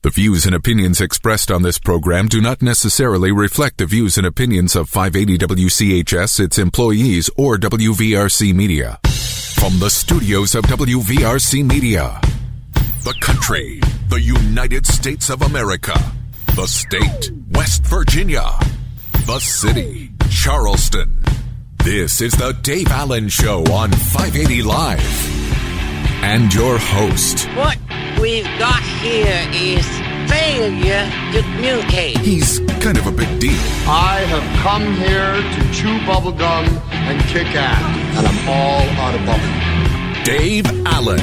The views and opinions expressed on this program do not necessarily reflect the views and opinions of 580 WCHS, its employees, or WVRC Media. From the studios of WVRC Media, the country, the United States of America, the state, West Virginia, the city, Charleston. This is the Dave Allen Show on 580 Live. And your host. What we've got here is failure to communicate. He's kind of a big deal. I have come here to chew bubblegum and kick ass, and I'm all out of bubblegum. Dave Allen.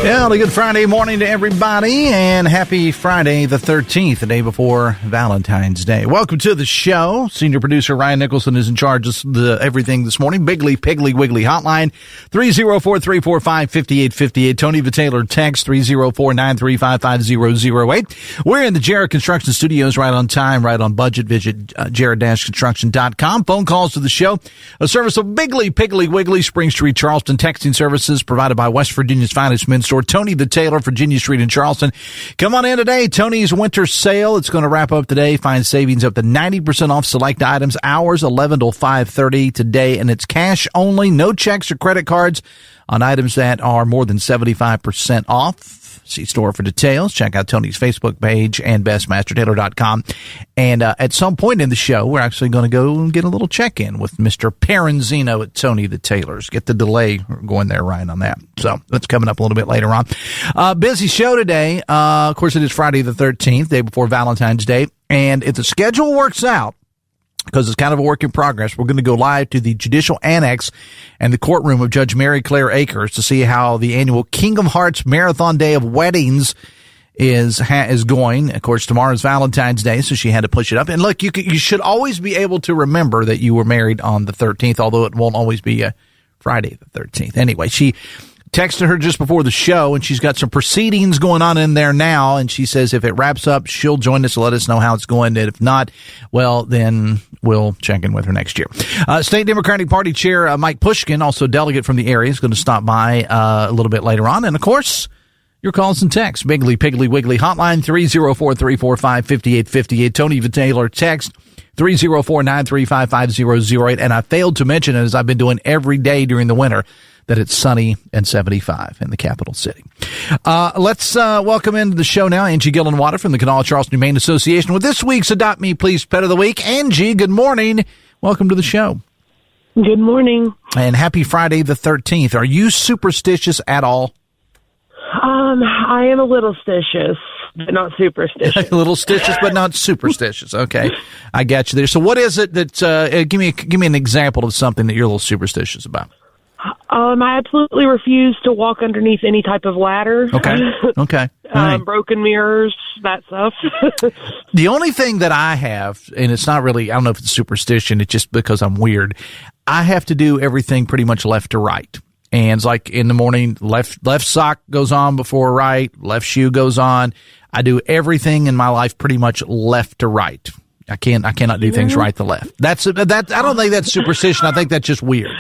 Yeah, a good Friday morning to everybody, and happy Friday the 13th, the day before Valentine's Day. Welcome to the show. Senior producer Ryan Nicholson is in charge of everything this morning. Bigly, Piggly, Wiggly hotline, 304-345-5858. Tony the Tailor text, 304-935-5008. We're in the Jared Construction Studios, right on time, right on budget. Visit jared-construction.com. Phone calls to the show. A service of Bigly, Piggly, Wiggly, Spring Street, Charleston. Texting services provided by West Virginia's finest men's store, Tony the Tailor, Virginia Street in Charleston. Come on in today. Tony's winter sale. It's going to wrap up today. Find savings up to 90% off select items. Hours 11 till 5:30 today, and it's cash only. No checks or credit cards on items that are more than 75% off. See store for details. Check out Tony's Facebook page and bestmastertailor.com. And at some point in the show, we're actually going to go and get a little check-in with Mr. Peranzino at Tony the Tailor's. Get the delay going there, Ryan, on that. So that's coming up a little bit later on. Busy show today. Of course, it is Friday the 13th, day before Valentine's Day. And if the schedule works out, because it's kind of a work in progress, we're going to go live to the Judicial Annex and the courtroom of Judge Maryclaire Akers to see how the annual King of Hearts Marathon Day of Weddings is going. Of course, tomorrow's Valentine's Day, so she had to push it up. And look, you should always be able to remember that you were married on the 13th, although it won't always be Friday the 13th. Anyway, she texted her just before the show, and she's got some proceedings going on in there now, and she says if it wraps up, she'll join us to let us know how it's going, and if not, well, then we'll check in with her next year. State Democratic Party Chair Mike Pushkin, also delegate from the area, is going to stop by a little bit later on, and of course, your calls and texts. Bigly, Piggly, Wiggly hotline, 304-345-5858. Tony the Tailor text, 304-935-5008, and I failed to mention, as I've been doing every day during the winter, that it's sunny and 75 in the capital city. Let's welcome into the show now Angie Gillenwater from the Kanawha Charleston Humane Association with this week's Adopt Me Please Pet of the Week. Angie, good morning. Welcome to the show. Good morning. And happy Friday the 13th. Are you superstitious at all? I am a little stitious, but not superstitious. A little stitious, but not superstitious. Okay. I got you there. So what is it that, give me an example of something that you're a little superstitious about. I absolutely refuse to walk underneath any type of ladder. Okay. Okay. Right. Broken mirrors, that stuff. The only thing that I have, and it's not really, I don't know if it's superstition, it's just because I'm weird. I have to do everything pretty much left to right. And it's like in the morning, left sock goes on before right, left shoe goes on. I do everything in my life pretty much left to right. I cannot do things right to left. I don't think that's superstition. I think that's just weird.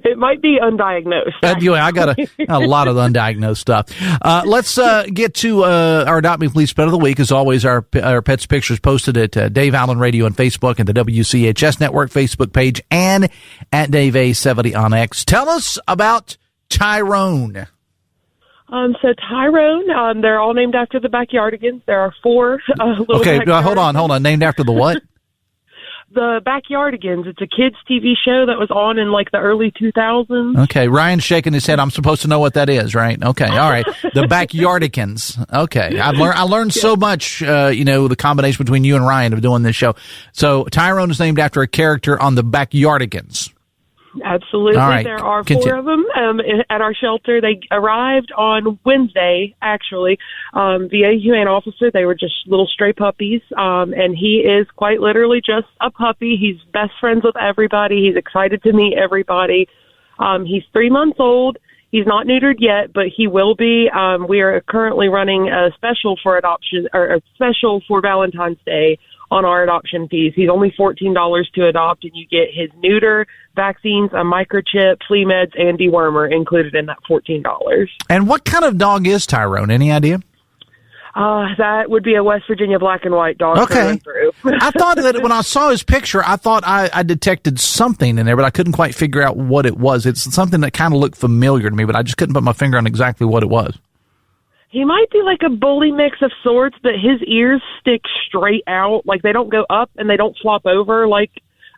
It might be undiagnosed. I got a lot of undiagnosed stuff. Let's get to our Adopt Me Please Pet of the Week. As always, our pets pictures posted at Dave Allen Radio on Facebook and the WCHS Network Facebook page and at Dave A70 on X. Tell us about Tyrone. So Tyrone, they're all named after the Backyardigans. There are 4 little Okay, hold on. Named after the what? The Backyardigans. It's a kids' TV show that was on in like the early 2000s. Okay, Ryan's shaking his head. I'm supposed to know what that is, right? Okay, all right. The Backyardigans. Okay, I learned so much. The combination between you and Ryan of doing this show. So Tyrone is named after a character on the Backyardigans. Absolutely. Right. There are 4 of them at our shelter. They arrived on Wednesday, actually, via Humane officer. They were just little stray puppies, and he is quite literally just a puppy. He's best friends with everybody. He's excited to meet everybody. He's 3 months old. He's not neutered yet, but he will be. We are currently running a special for adoption, or a special for Valentine's Day on our adoption fees. He's only $14 to adopt, and you get his neuter, vaccines, a microchip, flea meds, and dewormer included in that $14. And what kind of dog is Tyrone? Any idea? That would be a West Virginia black and white dog. Okay. Through. I thought that when I saw his picture, I thought I detected something in there, but I couldn't quite figure out what it was. It's something that kind of looked familiar to me, but I just couldn't put my finger on exactly what it was. He might be like a bully mix of sorts, but his ears stick straight out. Like, they don't go up and they don't flop over like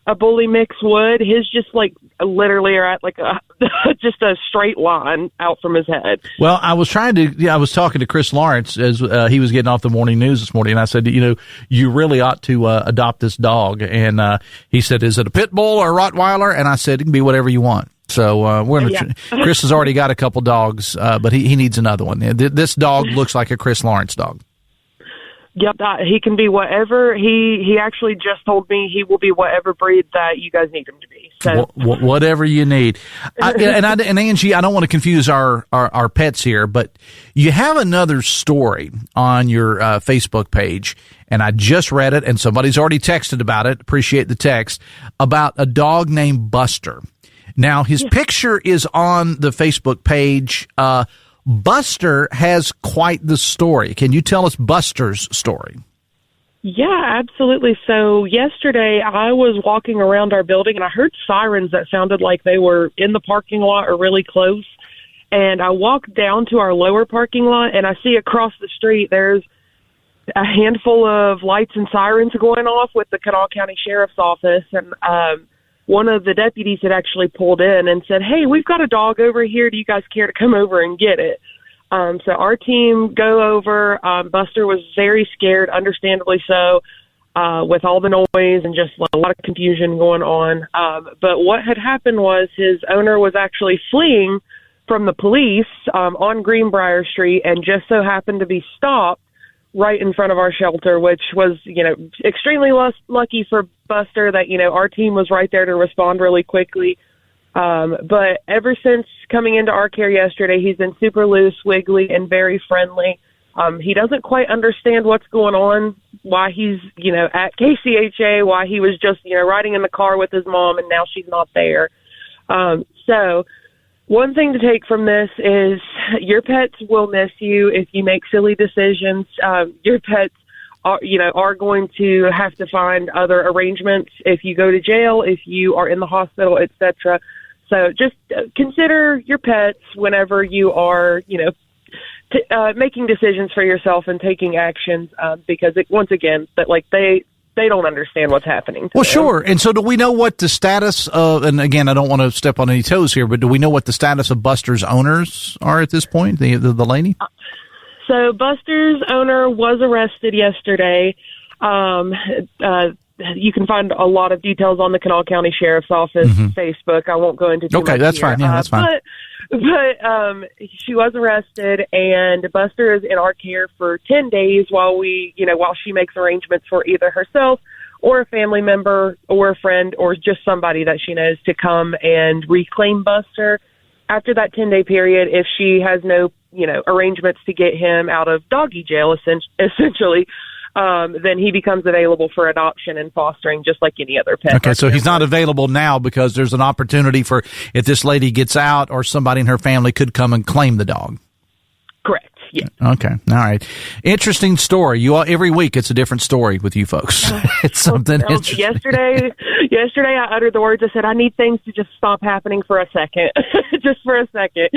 a bully mix would. His just like literally are at like just a straight line out from his head. Well, I was talking to Chris Lawrence as he was getting off the morning news this morning, and I said, you really ought to adopt this dog. And he said, is it a pit bull or a Rottweiler? And I said, it can be whatever you want. So we're gonna Chris has already got a couple dogs, but he needs another one. This dog looks like a Chris Lawrence dog. Yep, he can be whatever. He actually just told me he will be whatever breed that you guys need him to be. So whatever you need. And Angie, I don't want to confuse our pets here, but you have another story on your Facebook page, and I just read it, and somebody's already texted about it. Appreciate the text, about a dog named Buster. Now, his picture is on the Facebook page. Buster has quite the story. Can you tell us Buster's story? Yeah, absolutely. So yesterday I was walking around our building and I heard sirens that sounded like they were in the parking lot or really close. And I walked down to our lower parking lot and I see across the street there's a handful of lights and sirens going off with the Kanawha County Sheriff's Office. And one of the deputies had actually pulled in and said, hey, we've got a dog over here. Do you guys care to come over and get it? So our team go over. Buster was very scared, understandably so, with all the noise and just a lot of confusion going on. But what had happened was his owner was actually fleeing from the police on Greenbrier Street and just so happened to be stopped right in front of our shelter, which was, extremely lucky for Buster that, our team was right there to respond really quickly. But ever since coming into our care yesterday, he's been super loose, wiggly, and very friendly. He doesn't quite understand what's going on, why he's, at KCHA, why he was just, riding in the car with his mom and now she's not there. So one thing to take from this is your pets will miss you if you make silly decisions. Your pets are going to have to find other arrangements if you go to jail, if you are in the hospital, etc. So just consider your pets whenever you are, making decisions for yourself and taking actions, because once again, they don't understand what's happening. Well, sure. And so do we know what the status of, and again, I don't want to step on any toes here, but do we know what the status of Buster's owners are at this point, the lady? So Buster's owner was arrested yesterday. You can find a lot of details on the Kanawha County Sheriff's Office Facebook. I won't go into too much that's here. Fine. Yeah, that's fine. But she was arrested, and Buster is in our care for 10 days while she makes arrangements for either herself or a family member or a friend or just somebody that she knows to come and reclaim Buster. After that 10-day period, if she has no, arrangements to get him out of doggy jail, essentially, then he becomes available for adoption and fostering just like any other pet. Okay, so he's not available now because there's an opportunity for if this lady gets out or somebody in her family could come and claim the dog. Correct. Yeah. Okay. All right. Interesting story. Every week it's a different story with you folks. It's something interesting. Yesterday I uttered the words. I said, I need things to just stop happening for a second. Just for a second.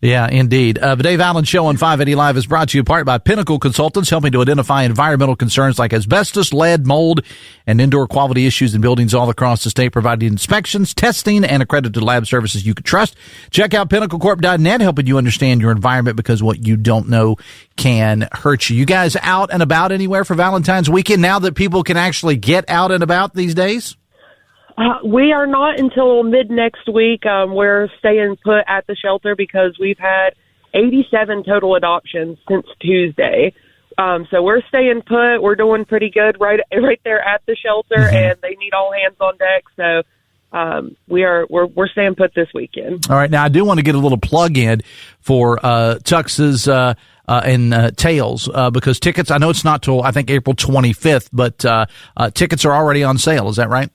Yeah, indeed. The Dave Allen Show on 580 Live is brought to you in part by Pinnacle Consultants, helping to identify environmental concerns like asbestos, lead, mold, and indoor quality issues in buildings all across the state, providing inspections, testing, and accredited lab services you can trust. Check out pinnaclecorp.net, helping you understand your environment, because what you don't know can hurt you. You guys out and about anywhere for Valentine's weekend now that people can actually get out and about these days? We are not until mid next week. We're staying put at the shelter because we've had 87 total adoptions since Tuesday. So we're staying put. We're doing pretty good right there at the shelter, and they need all hands on deck. So we're staying put this weekend. All right. Now, I do want to get a little plug in for Tux's and Tails because tickets, I know it's not till, I think, April 25th, but tickets are already on sale. Is that right?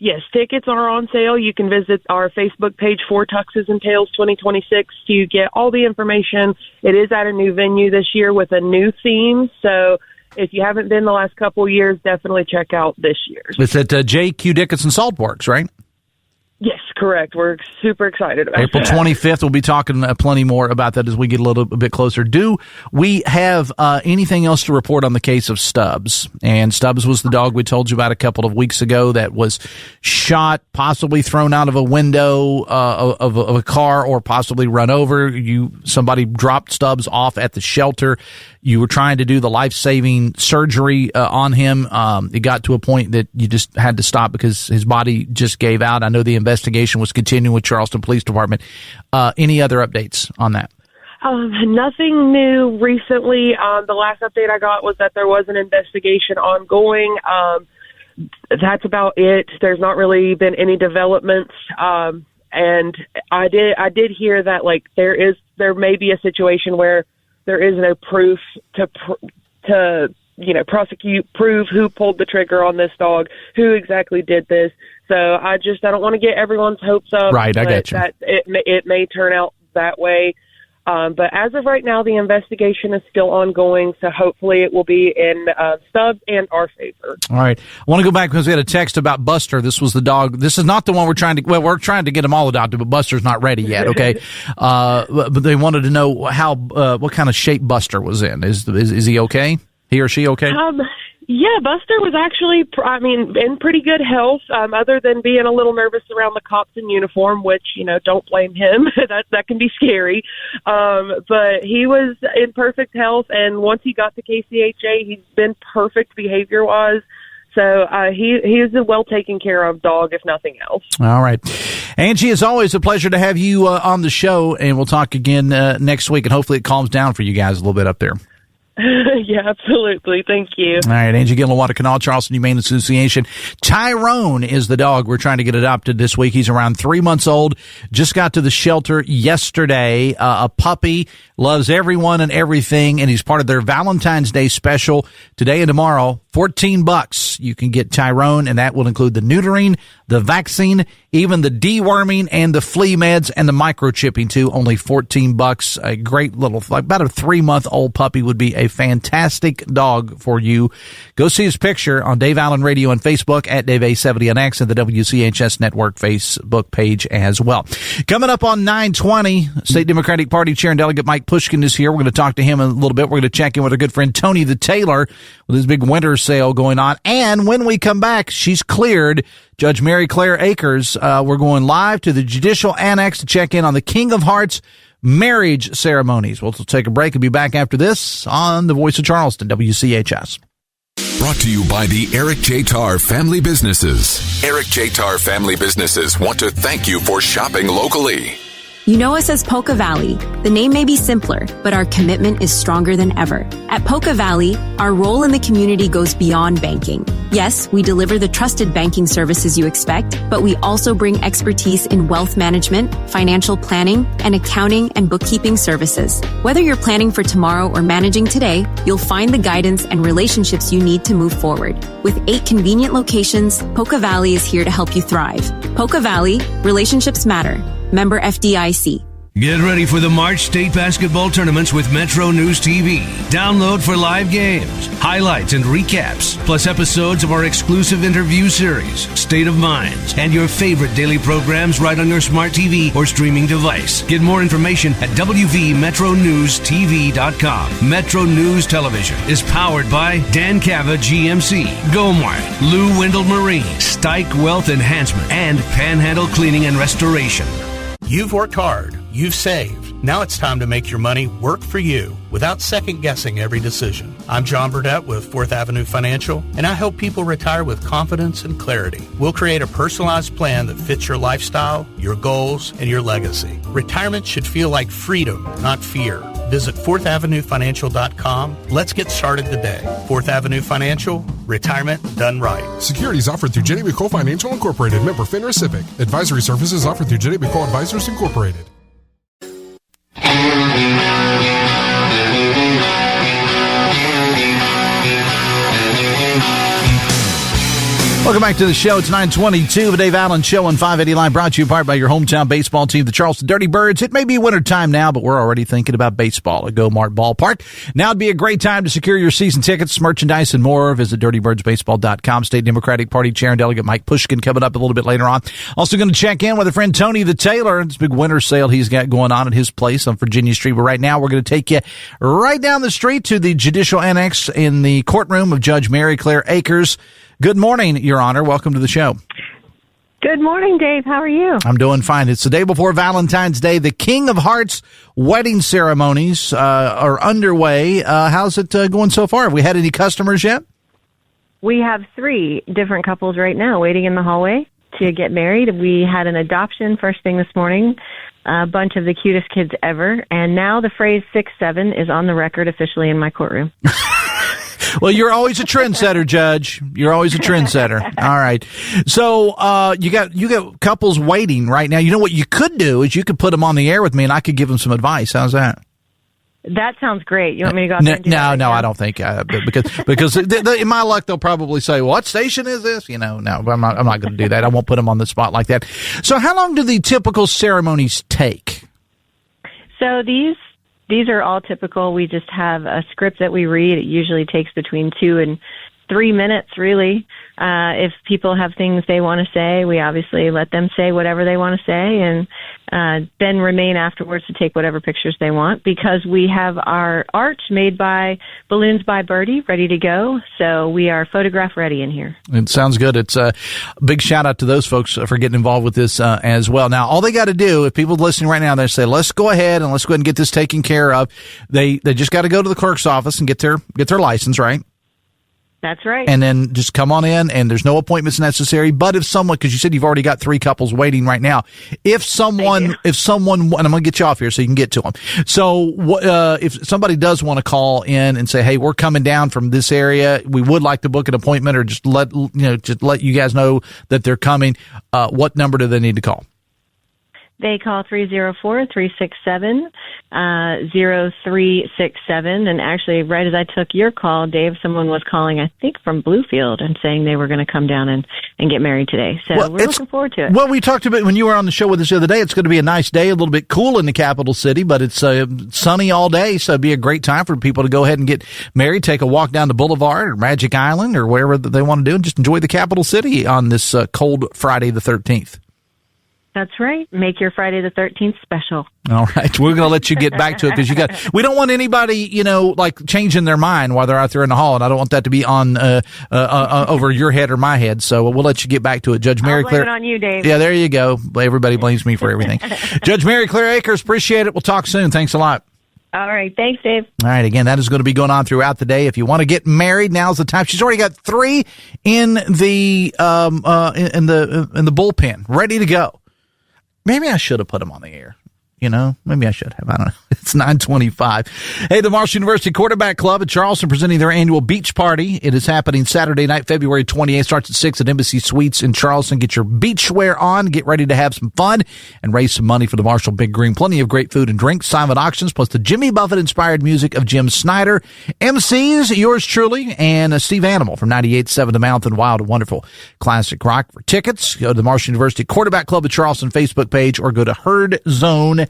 Yes, tickets are on sale. You can visit our Facebook page for Tuxes and Tails 2026 to get all the information. It is at a new venue this year with a new theme, so if you haven't been the last couple years, definitely check out this year's. It's at J.Q. Dickinson Saltworks, right? Yes, correct. We're super excited about April 25th. We'll be talking plenty more about that as we get a little bit closer. Do we have anything else to report on the case of Stubbs? And Stubbs was the dog we told you about a couple of weeks ago that was shot, possibly thrown out of a window of a car, or possibly run over. Somebody dropped Stubbs off at the shelter. You were trying to do the life-saving surgery on him. It got to a point that you just had to stop because his body just gave out. I know the investigation was continuing with Charleston Police Department. Any other updates on that? Nothing new recently. The last update I got was that there was an investigation ongoing. That's about it. There's not really been any developments. And I did hear that there may be a situation where there is no proof to prove who pulled the trigger on this dog, who exactly did this. So I don't want to get everyone's hopes up. Right, I get you. That it may turn out that way. But as of right now, the investigation is still ongoing, so hopefully it will be in Stubbs and our favor. All right. I want to go back because we had a text about Buster. This was the dog. This is not the one we're trying to get them all adopted, but Buster's not ready yet, okay? But they wanted to know what kind of shape Buster was in. Is he okay? He or she okay? Yeah, Buster was actually, in pretty good health, other than being a little nervous around the cops in uniform, which, don't blame him. that can be scary. But he was in perfect health, and once he got to KCHA, he's been perfect behavior-wise. So he is a well-taken care of dog, if nothing else. All right. Angie, it's always a pleasure to have you on the show, and we'll talk again next week, and hopefully it calms down for you guys a little bit up there. Yeah, absolutely. Thank you. All right, Angie Gillenwater, Kanawha Charleston Humane Association. Tyrone is the dog we're trying to get adopted this week. He's around 3 months old. Just got to the shelter yesterday. A puppy, loves everyone and everything, and he's part of their Valentine's Day special today and tomorrow. $14. You can get Tyrone, and that will include the neutering, the vaccine, even the deworming and the flea meds and the microchipping too. Only $14. A great little, about a 3-month-old puppy would be a fantastic dog for you. Go see his picture on Dave Allen Radio on Facebook at Dave A70 on X and the WCHS Network Facebook page as well. Coming up on 9:20, State Democratic Party Chair and Delegate Mike Pushkin is here. We're going to talk to him in a little bit. We're going to check in with our good friend Tony the Tailor with his big winter sale going on. And when we come back, she's cleared. Judge Maryclaire Akers, we're going live to the Judicial Annex to check in on the King of Hearts marriage ceremonies. We'll take a break and be back after this on the Voice of Charleston, WCHS. Brought to you by the Eric J. Tarr Family Businesses. Eric J. Tarr Family Businesses want to thank you for shopping locally. You know us as Polka Valley. The name may be simpler, but our commitment is stronger than ever. At Polka Valley, our role in the community goes beyond banking. Yes, we deliver the trusted banking services you expect, but we also bring expertise in wealth management, financial planning, and accounting and bookkeeping services. Whether you're planning for tomorrow or managing today, you'll find the guidance and relationships you need to move forward. With 8 convenient locations, Polka Valley is here to help you thrive. Polka Valley, relationships matter. Member FDIC. Get ready for the March state basketball tournaments with Metro News TV. Download for live games, highlights and recaps, plus episodes of our exclusive interview series, State of Minds, and your favorite daily programs right on your smart TV or streaming device. Get more information at wvmetronewstv.com. Metro News Television is powered by Dan Cava GMC, Gomart, Lou Wendell Marine, Stike Wealth Enhancement, and Panhandle Cleaning and Restoration. You've worked hard. You've saved. Now it's time to make your money work for you without second-guessing every decision. I'm John Burdett with 4th Avenue Financial, and I help people retire with confidence and clarity. We'll create a personalized plan that fits your lifestyle, your goals, and your legacy. Retirement should feel like freedom, not fear. Visit 4thAvenueFinancial.com. Let's get started today. 4th Avenue Financial, retirement done right. Securities offered through Jenny McCole Financial Incorporated, member FINRA SIPC. Advisory services offered through Jenny McCole Advisors Incorporated. Welcome back to the show. It's 9:22. The Dave Allen Show on 580 Line, brought to you in part by your hometown baseball team, the Charleston Dirty Birds. It may be wintertime now, but we're already thinking about baseball at Go-Mart Ballpark. Now would be a great time to secure your season tickets, merchandise, and more. Visit dirtybirdsbaseball.com. State Democratic Party Chair and Delegate Mike Pushkin coming up a little bit later on. Also going to check in with a friend Tony the Tailor. It's a big winter sale he's got going on at his place on Virginia Street. But right now, we're going to take you right down the street to the Judicial Annex in the courtroom of Judge Maryclaire Akers. Good morning, Your Honor. Welcome to the show. Good morning, Dave. How are you? I'm doing fine. It's the day before Valentine's Day. The King of Hearts wedding ceremonies are underway. How's it going so far? Have we had any customers yet? We have 3 different couples right now waiting in the hallway to get married. We had an adoption first thing this morning, a bunch of the cutest kids ever, and now the phrase 6-7 is on the record officially in my courtroom. Well, you're always a trendsetter, Judge. You're always a trendsetter. All right. So you got couples waiting right now. You know what you could do is you could put them on the air with me, and I could give them some advice. How's that? That sounds great. You want me to go out there and do that? No, I don't think because in my luck they'll probably say, "What station is this?" You know, no, I'm not going to do that. I won't put them on the spot like that. So, how long do the typical ceremonies take? So These are all typical. We just have a script that we read. It usually takes between 2 and 3 minutes, really. If people have things they want to say, we obviously let them say whatever they want to say, and then remain afterwards to take whatever pictures they want, because we have our art made by Balloons by Birdie ready to go. So we are photograph ready in here. It sounds good. It's a big shout out to those folks for getting involved with this as well. Now, all they got to do, if people listening right now, they say, let's go ahead and get this taken care of. They just got to go to the clerk's office and get their license, right? That's right. And then just come on in, and there's no appointments necessary. But if someone, because you said you've already got 3 couples waiting right now, if someone, and I'm going to get you off here so you can get to them. So if somebody does want to call in and say, hey, we're coming down from this area, we would like to book an appointment, or just let you guys know that they're coming, what number do they need to call? They call 304-367-0367. And actually, right as I took your call, Dave, someone was calling, I think, from Bluefield and saying they were going to come down and get married today. So we're looking forward to it. Well, we talked about when you were on the show with us the other day, it's going to be a nice day, a little bit cool in the capital city, but it's sunny all day, so it'd be a great time for people to go ahead and get married, take a walk down the boulevard or Magic Island or wherever they want to do, and just enjoy the capital city on this cold Friday the 13th. That's right. Make your Friday the 13th special. All right. We're going to let you get back to it because we don't want anybody, like changing their mind while they're out there in the hall. And I don't want that to be on, over your head or my head. So we'll let you get back to it. Judge Maryclaire. I'll blame it on you, Dave. Yeah, there you go. Everybody blames me for everything. Judge Maryclaire Akers, appreciate it. We'll talk soon. Thanks a lot. All right. Thanks, Dave. All right. Again, that is going to be going on throughout the day. If you want to get married, now's the time. She's already got 3 in the, in the bullpen ready to go. Maybe I should have put them on the air. Maybe I should have. I don't know. It's 9:25. Hey, the Marshall University Quarterback Club at Charleston presenting their annual beach party. It is happening Saturday night, February 28th. Starts at 6 at Embassy Suites in Charleston. Get your beach wear on. Get ready to have some fun and raise some money for the Marshall Big Green. Plenty of great food and drinks, silent auctions, plus the Jimmy Buffett-inspired music of Jim Snyder. MCs, yours truly, and Steve Animal from 98.7 The Mountain. Wild and wonderful classic rock. For tickets, go to the Marshall University Quarterback Club at Charleston Facebook page or go to herdzone.com.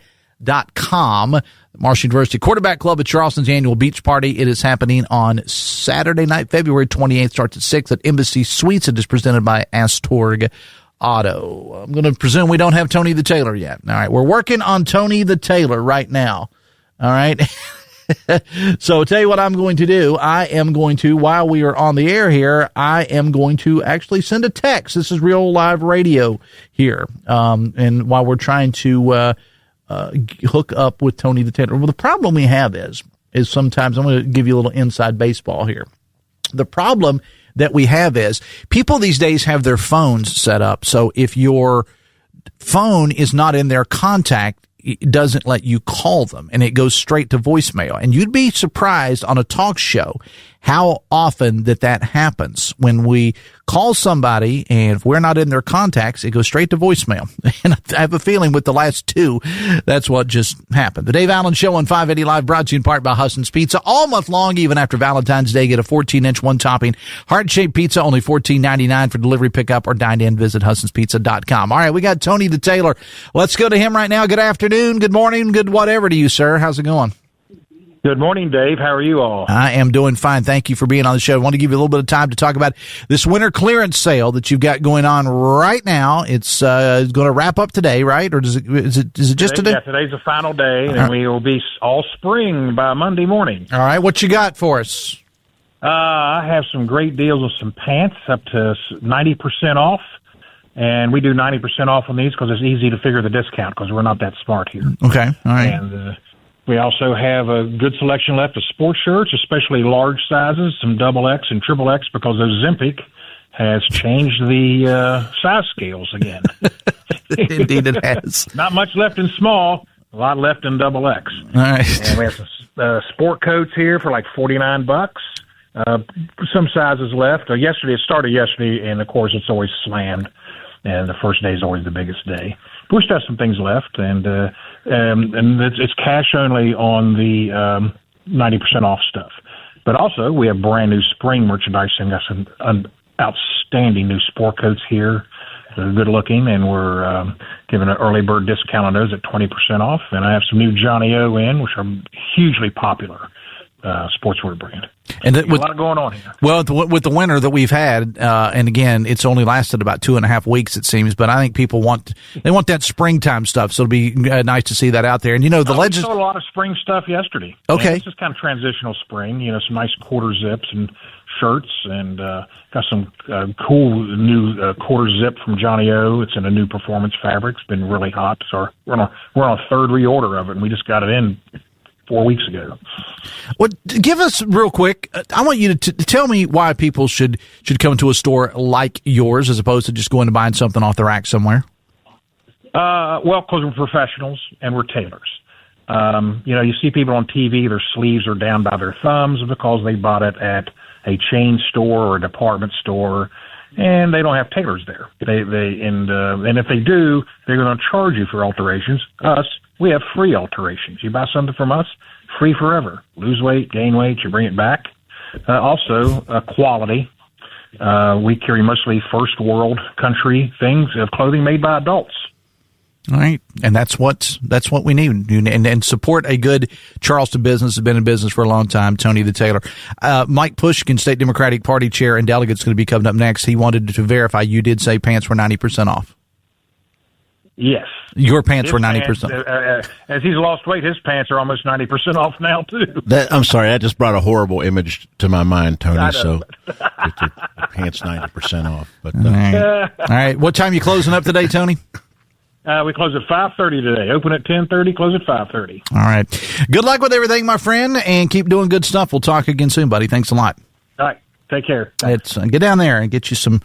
The Marshall University Quarterback Club at Charleston's annual beach party. It is happening on Saturday night, February 28th. Starts at 6 at Embassy Suites. It is presented by Astorg Auto. I'm going to presume we don't have Tony the Tailor yet. All right. We're working on Tony the Tailor right now. All right. So I'll tell you what I'm going to do. I am going to, while we are on the air here, I am going to actually send a text. This is real live radio here. And while we're trying to, hook up with Tony the Tailor. Well, the problem we have is sometimes, I'm going to give you a little inside baseball here. The problem that we have is people these days have their phones set up. So if your phone is not in their contact, doesn't let you call them, and it goes straight to voicemail. And you'd be surprised on a talk show how often that happens. When we call somebody, and if we're not in their contacts, it goes straight to voicemail. And I have a feeling with the last two, that's what just happened. The Dave Allen Show on 580 Live, brought to you in part by Husson's Pizza. All month long, even after Valentine's Day, get a 14-inch one-topping heart-shaped pizza, only $14.99 for delivery, pickup, or dine-in. Visit HussonsPizza.com. All right, we got Tony the Tailor. Let's go to him right now. Good afternoon, good morning, good whatever to you, sir. How's it going? Good morning, Dave. How are you all? I am doing fine. Thank you for being on the show. I want to give you a little bit of time to talk about this winter clearance sale that you've got going on right now. It's going to wrap up today, right? Or is it just today? Yeah, today's the final day, and we will be all spring by Monday morning. All right. What you got for us? I have some great deals with some pants up to 90% off. And we do 90% off on these because it's easy to figure the discount because we're not that smart here. Okay. All right. And we also have a good selection left of sports shirts, especially large sizes, some XXX and XXX, because Ozempic has changed the size scales again. Indeed it has. Not much left in small, a lot left in XXX. All right. And we have some sport coats here for like $49. Some sizes left. It started yesterday, and of course it's always slammed. And the first day is always the biggest day. But we still have some things left, and it's cash only on the 90% off stuff. But also, we have brand new spring merchandise, and got some outstanding new sport coats here. They're good looking, and we're giving an early bird discount on those at 20% off. And I have some new Johnny O in, which are hugely popular sportswear brand. And a lot going on here. Well, with the winter that we've had, and again, it's only lasted about 2.5 weeks, it seems. But I think people want that springtime stuff, so it'll be nice to see that out there. And we saw a lot of spring stuff yesterday. Okay, it's just kind of transitional spring. Some nice quarter zips and shirts, and got some cool new quarter zip from Johnny O. It's in a new performance fabric. It's been really hot, so we're on a third reorder of it, and we just got it in 4 weeks ago. Well, give us real quick. I want you to tell me why people should come to a store like yours as opposed to just going to buying something off the rack somewhere. Well, because we're professionals and we're tailors. You see people on TV, their sleeves are down by their thumbs because they bought it at a chain store or a department store, and they don't have tailors there. And if they do, they're going to charge you for alterations. Us, we have free alterations. You buy something from us, free forever. Lose weight, gain weight, you bring it back. Also, quality. We carry mostly first world country things of clothing made by adults. All right, and that's what we need, and support a good Charleston business. Has been in business for a long time. Tony the Tailor, Mike Pushkin, State Democratic Party Chair and Delegate, is going to be coming up next. He wanted to verify you did say pants were 90% off. Yes, your pants were 90%. As he's lost weight, his pants are almost 90% off now too. I'm sorry, I just brought a horrible image to my mind, Tony. So with your pants 90% off. But all right, what time are you closing up today, Tony? We close at 5:30 today. Open at 10:30, close at 5:30. All right. Good luck with everything, my friend, and keep doing good stuff. We'll talk again soon, buddy. Thanks a lot. All right. Take care. Get down there and get you some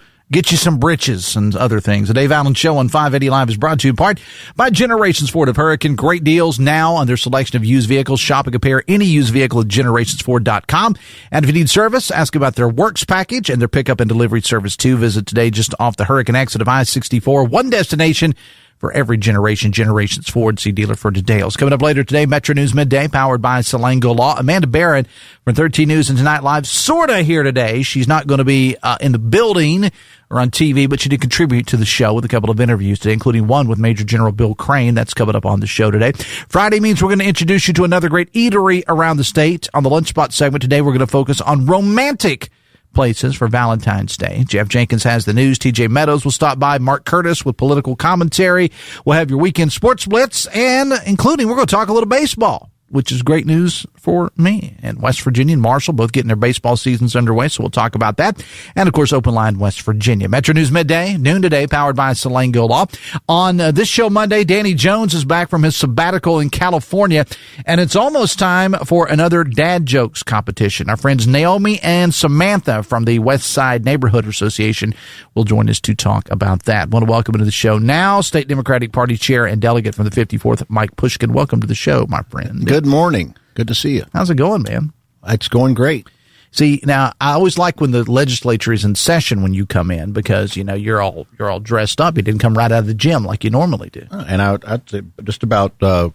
britches and other things. The Dave Allen Show on 580 Live is brought to you in part by Generations Ford of Hurricane. Great deals now on their selection of used vehicles. Shop and compare any used vehicle at generationsford.com. And if you need service, ask about their Works package and their pickup and delivery service too. Visit today just off the Hurricane exit of I-64. One destination for every generation. Generations Ford. See dealer for details. Coming up later today, Metro News Midday, powered by Salango Law. Amanda Barron from 13 News and Tonight Live, sorta here today. She's not going to be in the building or on TV, but she did contribute to the show with a couple of interviews today, including one with Major General Bill Crane. That's coming up on the show today. Friday means we're going to introduce you to another great eatery around the state. On the Lunch Spot segment today, we're going to focus on romantic places for Valentine's Day. Jeff Jenkins has the news. TJ Meadows will stop by. Mark Curtis with political commentary. We'll have your weekend sports blitz, and including we're going to talk a little baseball. which is great news for me. And West Virginia and Marshall both getting their baseball seasons underway, so we'll talk about that. And, of course, Open Line West Virginia. Metro News Midday, noon today, powered by Salango Law. On this show Monday, Danny Jones is back from his sabbatical in California, and it's almost time for another dad jokes competition. Our friends Naomi and Samantha from the West Side Neighborhood Association will join us to talk about that. I want to welcome to the show now State Democratic Party Chair and Delegate from the 54th, Mike Pushkin. Welcome to the show, my friend. Good morning. Good to see you. How's it going, man? It's going great. See, now I always like when the legislature is in session when you come in because you're all dressed up. You didn't come right out of the gym like you normally do. And I'd say just about the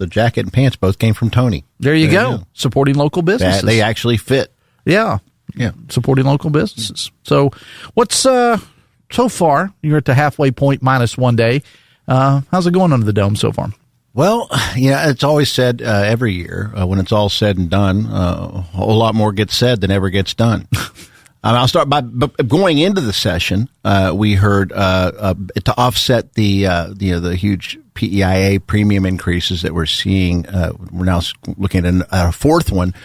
jacket and pants both came from Tony. There you go. Supporting local businesses. They actually fit. Yeah. Supporting local businesses. So what's so far? You're at the halfway point minus 1 day. How's it going under the dome so far? Well, it's always said every year when it's all said and done, a whole lot more gets said than ever gets done. I'll start by going into the session. We heard to offset the huge PEIA premium increases that we're seeing. We're now looking at a fourth one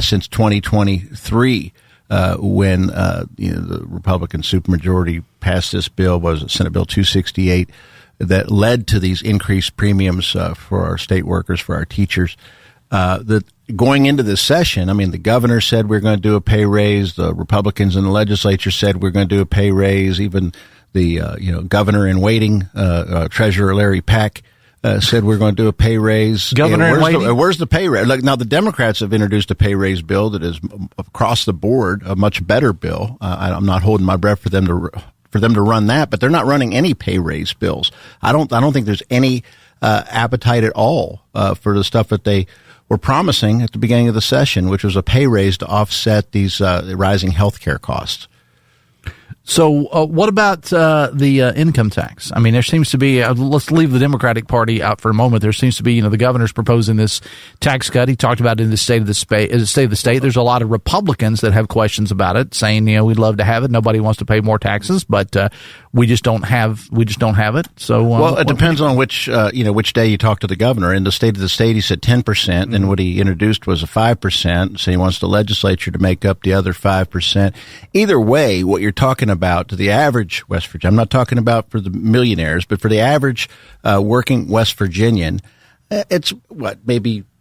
since 2023. When the Republican supermajority passed this bill, was it Senate Bill 268, that led to these increased premiums for our state workers, for our teachers. That going into this session, the governor said we're going to do a pay raise. The Republicans in the legislature said we're going to do a pay raise. Even the governor in waiting, Treasurer Larry Pack, said we're going to do a pay raise. Governor in waiting? Where's the pay raise? Now, the Democrats have introduced a pay raise bill that is across the board a much better bill. I'm not holding my breath for them to run that, but they're not running any pay raise bills. I don't think there's any appetite at all for the stuff that they were promising at the beginning of the session, which was a pay raise to offset these rising health care costs. So what about the income tax? There seems to be, let's leave the Democratic Party out for a moment. There seems to be, the governor's proposing this tax cut. He talked about it in the State of the State. There's a lot of Republicans that have questions about it, saying, we'd love to have it. Nobody wants to pay more taxes, but we just don't have it. So it depends on which day you talk to the governor. In the State of the State, he said 10%, and what he introduced was a 5%. So he wants the legislature to make up the other 5%. Either way, what you're talking about to the average West Virginian, I'm not talking about for the millionaires, but for the average working West Virginian, it's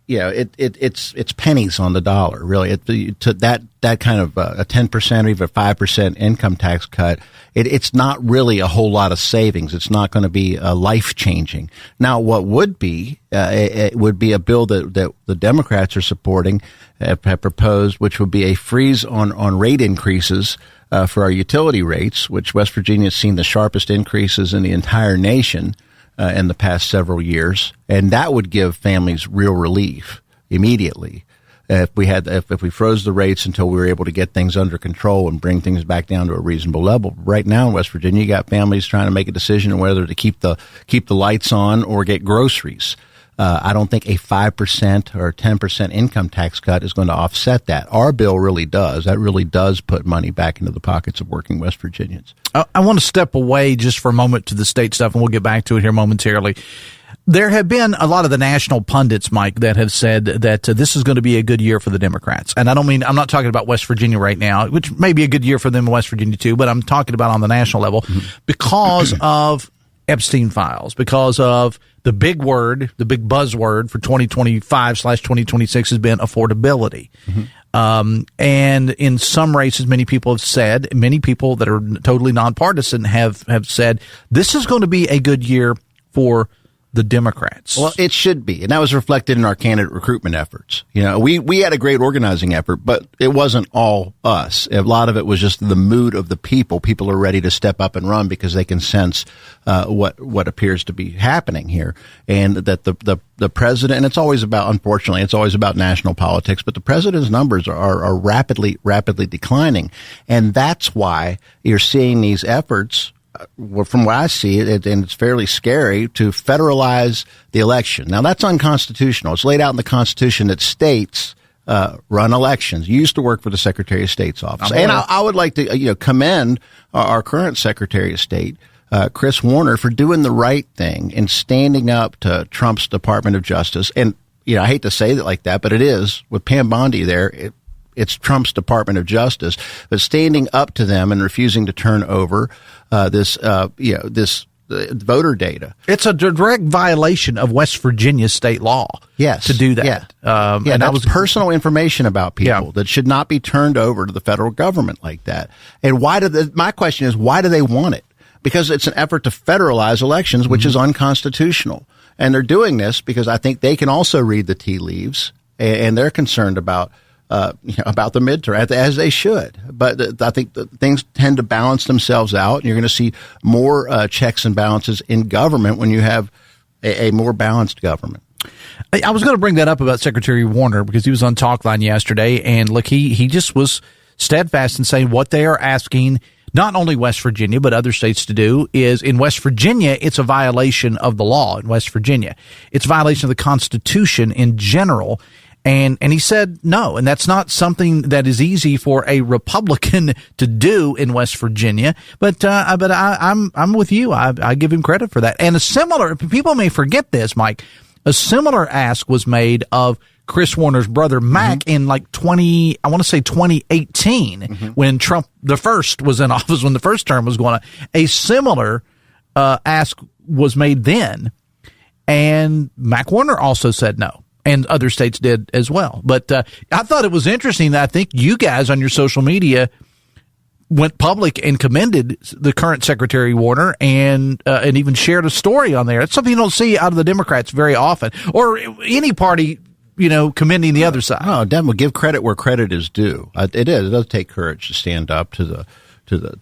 it's pennies on the dollar, really. To that kind of a 10% or even 5% income tax cut, it's not really a whole lot of savings. It's not going to be life changing. Now, what would be it would be a bill that the Democrats are supporting, have proposed, which would be a freeze on rate increases for our utility rates, which West Virginia has seen the sharpest increases in the entire nation in the past several years, and that would give families real relief immediately. If we froze the rates until we were able to get things under control and bring things back down to a reasonable level. Right now in West Virginia, you got families trying to make a decision on whether to keep the lights on or get groceries. I don't think a 5% or 10% income tax cut is going to offset that. Our bill really does. That really does put money back into the pockets of working West Virginians. I want to step away just for a moment to the state stuff, and we'll get back to it here momentarily. There have been a lot of the national pundits, Mike, that have said that this is going to be a good year for the Democrats. And I'm not talking about West Virginia right now, which may be a good year for them in West Virginia too, but I'm talking about on the national level because of Epstein files, because of the big buzzword for 2025/2026 has been affordability. And in some races, many people that are totally nonpartisan have said this is going to be a good year for the Democrats. Well, it should be. And that was reflected in our candidate recruitment efforts. We had a great organizing effort, but it wasn't all us. A lot of it was just the mood of the people. People are ready to step up and run because they can sense what appears to be happening here. And that the president, and it's always about national politics, but the president's numbers are rapidly declining. And that's why you're seeing these efforts, from what I see, and it's fairly scary, to federalize the election. Now, that's unconstitutional. It's laid out in the Constitution that states run elections. You used to work for the Secretary of State's office. And I would like to commend our current Secretary of State, Chris Warner, for doing the right thing and standing up to Trump's Department of Justice. And I hate to say it like that, but it is with Pam Bondi there. It's Trump's Department of Justice, but standing up to them and refusing to turn over this voter data. It's a direct violation of West Virginia state law. Yes, to do that. Yeah, and that was personal information about people that should not be turned over to the federal government like that. And my question is, why do they want it? Because it's an effort to federalize elections, which is unconstitutional. And they're doing this because I think they can also read the tea leaves, and they're concerned about the midterm, as they should. But I think that things tend to balance themselves out, and you're going to see more checks and balances in government when you have a more balanced government. I was going to bring that up about Secretary Warner because he was on Talkline yesterday, and look, he just was steadfast in saying what they are asking not only West Virginia but other states to do is, in West Virginia, it's a violation of the law. In West Virginia, it's a violation of the Constitution in general. And he said no, and that's not something that is easy for a Republican to do in West Virginia. But I'm with you. I give him credit for that. And a similar, people may forget this, Mike. A similar ask was made of Chris Warner's brother Mac in like 2018 when Trump the first was in office, when the first term was going on. A similar ask was made then, and Mac Warner also said no. And other states did as well. But I thought it was interesting that I think you guys on your social media went public and commended the current Secretary Warner and even shared a story on there. It's something you don't see out of the Democrats very often, or any party, commending the other side. No, Dem will give credit where credit is due. It does take courage to stand up to the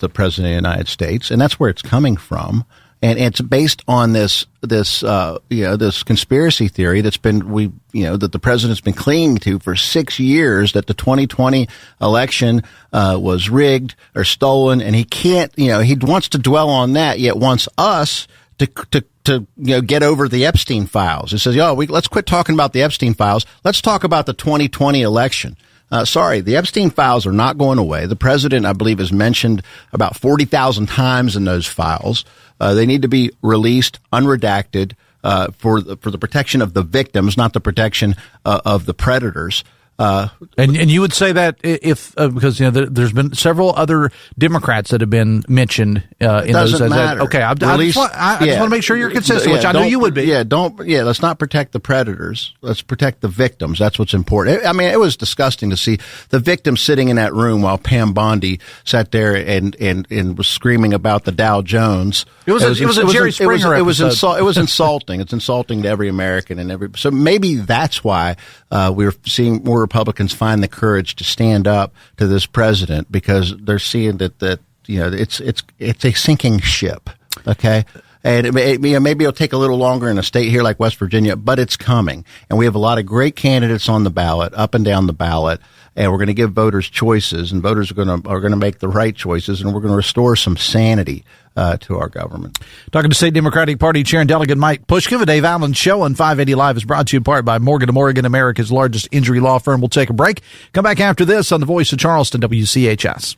President of the United States, and that's where it's coming from. And it's based on this conspiracy theory that the president's been clinging to for 6 years, that the 2020 election was rigged or stolen, and he can't, he wants to dwell on that, yet wants us to get over the Epstein files. He says, let's quit talking about the Epstein files. Let's talk about the 2020 election. The Epstein files are not going away. The president, I believe, has mentioned about 40,000 times in those files. They need to be released, unredacted, for the protection of the victims, not the protection of the predators. And you would say that if because there's been several other Democrats that have been mentioned in those. Doesn't matter. Okay, I just want to make sure you're consistent, which I know you would be. Let's not protect the predators. Let's protect the victims. That's what's important. I mean, it was disgusting to see the victim sitting in that room while Pam Bondi sat there and was screaming about the Dow Jones. It was a Jerry Springer episode. It was insulting. It's insulting to every American and so maybe that's why we're seeing more Republicans find the courage to stand up to this president, because they're seeing that it's a sinking ship. Okay. And maybe it'll take a little longer in a state here like West Virginia, but it's coming. And we have a lot of great candidates on the ballot, up and down the ballot. And we're going to give voters choices, and voters are going to make the right choices, and we're going to restore some sanity to our government. Talking to State Democratic Party Chair and Delegate Mike Pushkin. The Dave Allen Show on 580 Live is brought to you in part by Morgan & Morgan, America's largest injury law firm. We'll take a break. Come back after this on the Voice of Charleston, WCHS.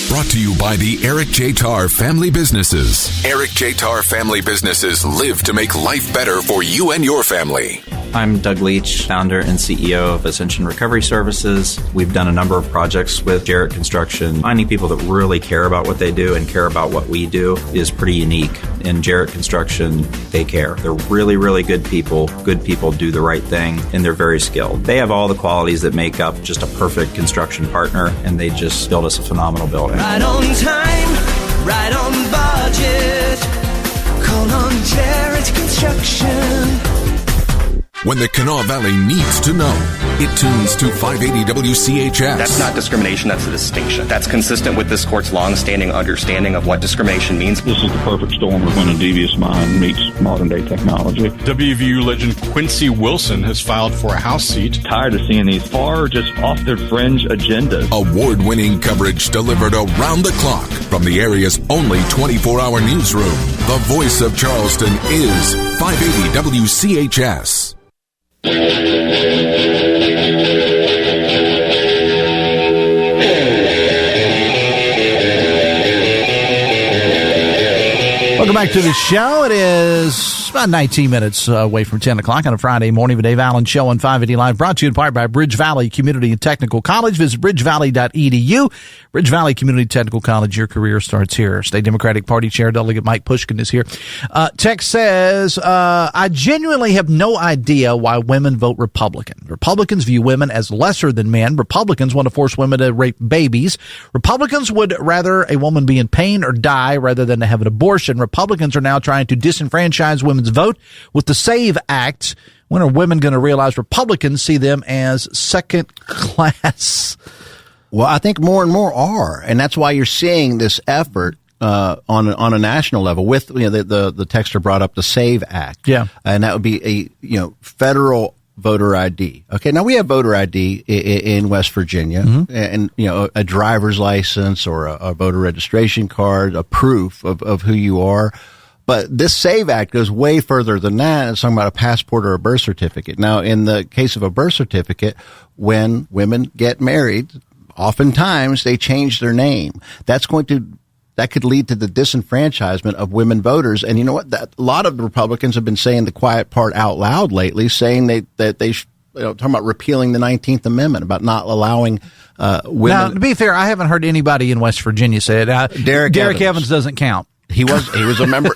Brought to you by the Eric J. Tarr Family Businesses. Eric J. Tarr Family Businesses live to make life better for you and your family. I'm Doug Leach, founder and CEO of Ascension Recovery Services. We've done a number of projects with Jarrett Construction. Finding people that really care about what they do and care about what we do is pretty unique. In Jarrett Construction, they care. They're really, really good people. Good people do the right thing, and they're very skilled. They have all the qualities that make up just a perfect construction partner, and they just build us a phenomenal building. Right on time, right on budget. Call on Jarrett Construction. When the Kanawha Valley needs to know, it tunes to 580 WCHS. That's not discrimination, that's a distinction. That's consistent with this court's long-standing understanding of what discrimination means. This is the perfect storm of when a devious mind meets modern-day technology. WVU legend Quincy Wilson has filed for a House seat. Tired of seeing these far just off-their-fringe agendas. Award-winning coverage delivered around the clock from the area's only 24-hour newsroom. The Voice of Charleston is 580 WCHS. Welcome back to the show. It is about 19 minutes away from 10 o'clock on a Friday morning. The Dave Allen Show on 580 Live, brought to you in part by Bridge Valley Community and Technical College. Visit bridgevalley.edu. Bridge Valley Community Technical College, your career starts here. State Democratic Party Chair Delegate Mike Pushkin is here. Text says, I genuinely have no idea why women vote Republican. Republicans view women as lesser than men. Republicans want to force women to rape babies. Republicans would rather a woman be in pain or die rather than to have an abortion. Republicans are now trying to disenfranchise women's vote with the SAVE Act. When are women going to realize Republicans see them as second class? Well, I think more and more are, and that's why you're seeing this effort on a national level. With the texter brought up the SAVE Act, and that would be a federal voter ID. Okay, now we have voter ID in West Virginia, and a driver's license or a voter registration card, a proof of who you are. But this SAVE Act goes way further than that. It's talking about a passport or a birth certificate. Now, in the case of a birth certificate, when women get married, oftentimes they change their name. That could lead to the disenfranchisement of women voters. And you know what? A lot of the Republicans have been saying the quiet part out loud lately, saying that they talking about repealing the 19th Amendment, about not allowing women. Now, to be fair, I haven't heard anybody in West Virginia say it. Derek Evans doesn't count. He was a member.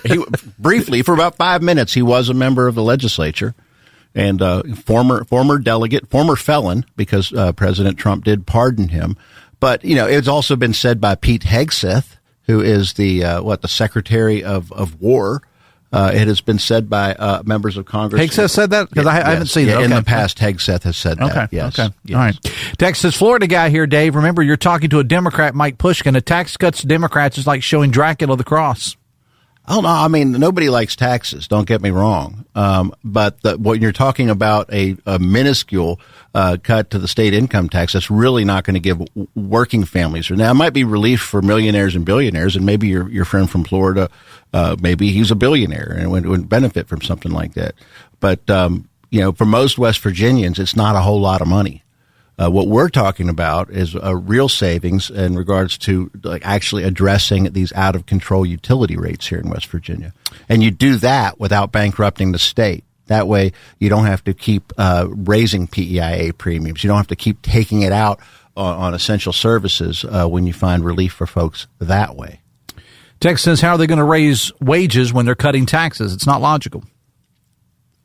Briefly, for about 5 minutes, he was a member of the legislature, and former delegate, former felon, because President Trump did pardon him. But it's also been said by Pete Hegseth, who is the Secretary of War. It has been said by members of Congress. Hegseth said that? Because I haven't seen it. Okay. In the past, Hegseth has said that. Yes. Okay. Yes. All right. Texas, Florida guy here, Dave. Remember, you're talking to a Democrat, Mike Pushkin. A tax cuts to Democrats is like showing Dracula the cross. Oh, no, I mean, nobody likes taxes, don't get me wrong. But when you're talking about a minuscule cut to the state income tax, that's really not going to give working families. Now, it might be relief for millionaires and billionaires, and maybe your friend from Florida, maybe he's a billionaire and would benefit from something like that. But, for most West Virginians, it's not a whole lot of money. What we're talking about is real savings in regards to actually addressing these out of control utility rates here in West Virginia. And you do that without bankrupting the state. That way you don't have to keep raising PEIA premiums. You don't have to keep taking it out on essential services when you find relief for folks that way. Text says, how are they going to raise wages when they're cutting taxes? It's not logical.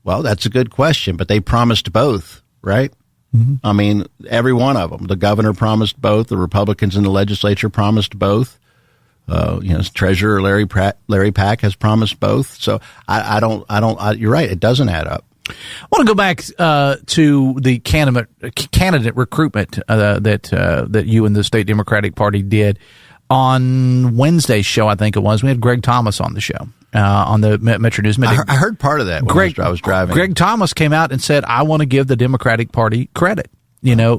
Well, that's a good question, but they promised both, right? Mm-hmm. I mean, every one of them. The governor promised both. The Republicans in the legislature promised both. Treasurer Larry Pack has promised both. So you're right. It doesn't add up. I want to go back to the candidate recruitment that you and the State Democratic Party did on Wednesday's show. I think it was. We had Greg Thomas on the show. On the Metro News Minute. I heard part of that when I was driving. Greg Thomas came out and said, I want to give the Democratic Party credit,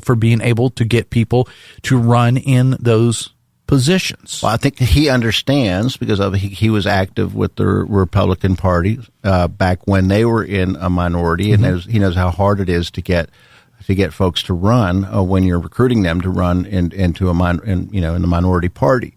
for being able to get people to run in those positions. Well, I think he understands because he was active with the Republican Party back when they were in a minority, and he knows how hard it is to get folks to run when you're recruiting them to run into in the minority party.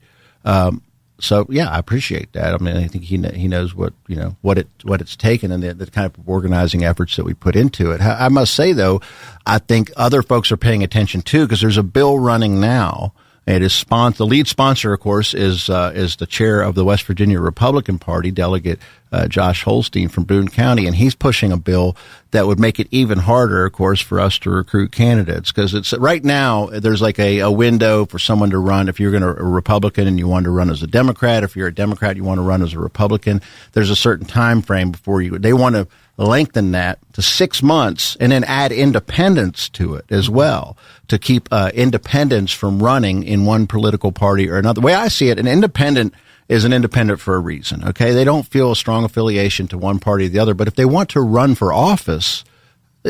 So yeah, I appreciate that. I mean, I think he knows what it's taken and the kind of organizing efforts that we put into it. I must say though, I think other folks are paying attention too, because there's a bill running now. It is the lead sponsor, of course, is the chair of the West Virginia Republican Party, Delegate Josh Holstein from Boone County, and he's pushing a bill that would make it even harder, of course, for us to recruit candidates. Because it's right now there's like a window for someone to run. If you're a Republican and you want to run as a Democrat, if you're a Democrat you want to run as a Republican, there's a certain time frame before they want to lengthen that to 6 months and then add independence to it as well to keep independents from running in one political party or another. The way I see it, an independent is an independent for a reason, okay? They don't feel a strong affiliation to one party or the other, but if they want to run for office,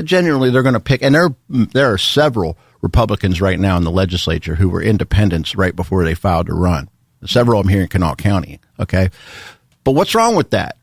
generally they're going to pick, and there are several Republicans right now in the legislature who were independents right before they filed to run. Several of them here in Kanawha County, okay? But what's wrong with that?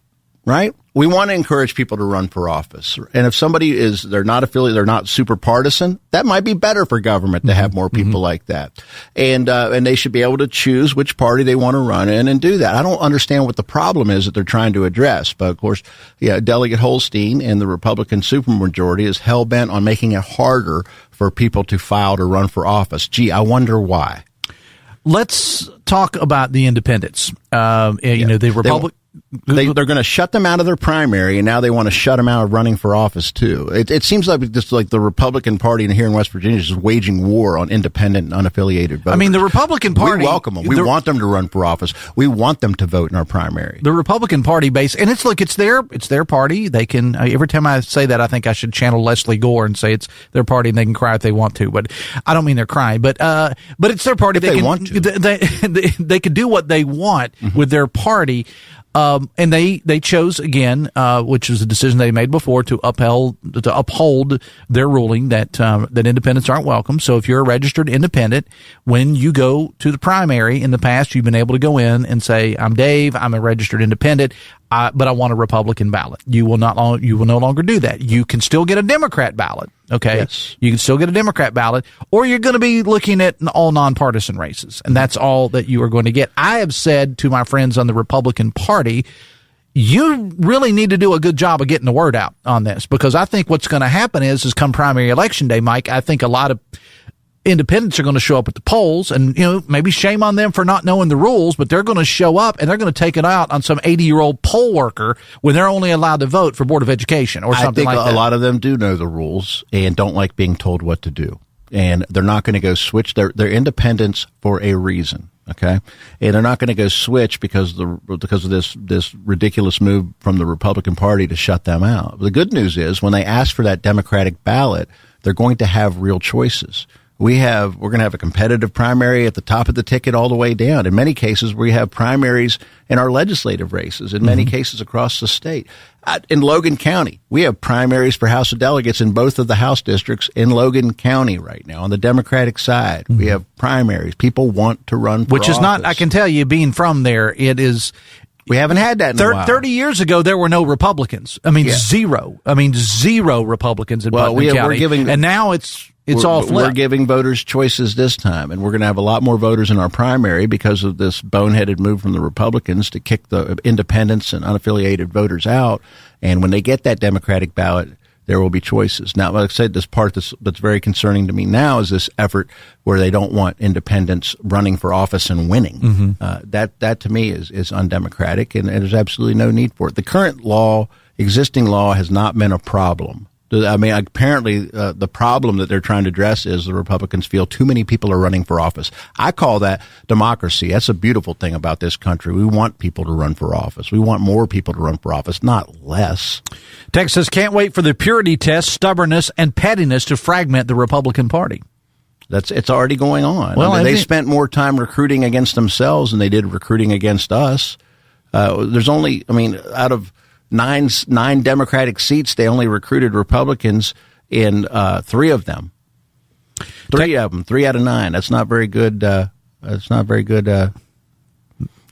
right? We want to encourage people to run for office. And if somebody they're not affiliated, they're not super partisan, that might be better for government to have more people like that. And they should be able to choose which party they want to run in and do that. I don't understand what the problem is that they're trying to address. But of course, Delegate Holstein and the Republican supermajority is hell bent on making it harder for people to file to run for office. Gee, I wonder why. Let's talk about the independents. The Republic. They're going to shut them out of their primary, and now they want to shut them out of running for office too. It seems like just like the Republican Party here in West Virginia is just waging war on independent and unaffiliated voters. I mean, the Republican Party, we welcome them. We want them to run for office. We want them to vote in our primary. The Republican Party base, and it's their party. They can. Every time I say that, I think I should channel Leslie Gore and say it's their party, and they can cry if they want to. But I don't mean they're crying. But it's their party. If they want to. They could do what they want with their party. And they chose again, which was a decision they made before, to uphold their ruling that independents aren't welcome. So if you're a registered independent, when you go to the primary in the past, you've been able to go in and say, I'm Dave, I'm a registered independent, but I want a Republican ballot. You will no longer do that. You can still get a Democrat ballot. Okay. Yes. You can still get a Democrat ballot, or you're going to be looking at all nonpartisan races. And that's all that you are going to get. I have said to my friends on the Republican Party, you really need to do a good job of getting the word out on this, because I think what's going to happen is come primary election day, Mike, I think a lot of independents are going to show up at the polls, and maybe shame on them for not knowing the rules, but they're going to show up and they're going to take it out on some 80-year-old poll worker when they're only allowed to vote for Board of Education or something like that. I think a lot of them do know the rules and don't like being told what to do, and they're not going to go switch. They're independents for a reason. Okay, and they're not going to go switch because of this ridiculous move from the Republican Party to shut them out. The good news is when they ask for that Democratic ballot, they're going to have real choices. We're going to have a competitive primary at the top of the ticket all the way down. In many cases, we have primaries in our legislative races, in many cases across the state. In Logan County, we have primaries for House of Delegates in both of the House districts in Logan County right now. On the Democratic side, we have primaries. People want to run for office. Which is not, I can tell you, being from there, it is... We haven't had that in a while. 30 years ago, there were no Republicans. I mean, zero. I mean, zero Republicans in Putnam County. And now it's all flipped. We're giving voters choices this time, and we're going to have a lot more voters in our primary because of this boneheaded move from the Republicans to kick the independents and unaffiliated voters out. And when they get that Democratic ballot, there will be choices. Now, like I said, this part that's very concerning to me now is this effort where they don't want independents running for office and winning. That to me is undemocratic, and there's absolutely no need for it. The current existing law has not been a problem. I mean, apparently the problem that they're trying to address is the Republicans feel too many people are running for office. I call that democracy. That's a beautiful thing about this country. We want people to run for office. We want more people to run for office, not less. Texas can't wait for the purity test, stubbornness, and pettiness to fragment the Republican Party. It's already going on. Well, they spent more time recruiting against themselves than they did recruiting against us. There's only, out of nine Democratic seats, they only recruited Republicans in 3 of them. 3 of them, 3 out of 9. That's not very good. That's not very good